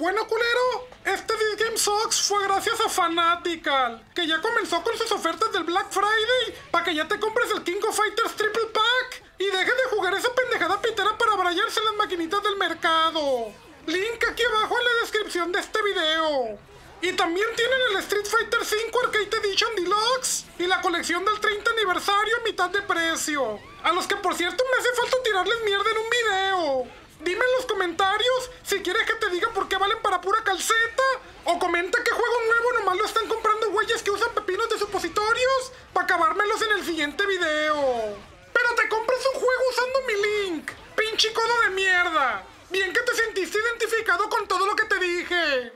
Bueno, culero, este This Game Sucks fue gracias a Fanatical, que ya comenzó con sus ofertas del Black Friday para que ya te compres el King of Fighters Triple Pack y dejes de jugar esa pendejada pitera para brayarse en las maquinitas del mercado. Link aquí abajo en la descripción de este video. Y también tienen el Street Fighter V Arcade Edition Deluxe y la colección del 30 aniversario a mitad de precio, a los que por cierto me hace falta tirarles mierda en un video. Dime en los comentarios si quieres que te diga por qué valen para pura calceta, o comenta qué juego nuevo nomás lo están comprando güeyes que usan pepinos de supositorios para acabármelos en el siguiente video. Pero te compras un juego usando mi link, pinche codo de mierda. Bien que te sentiste identificado con todo lo que te dije.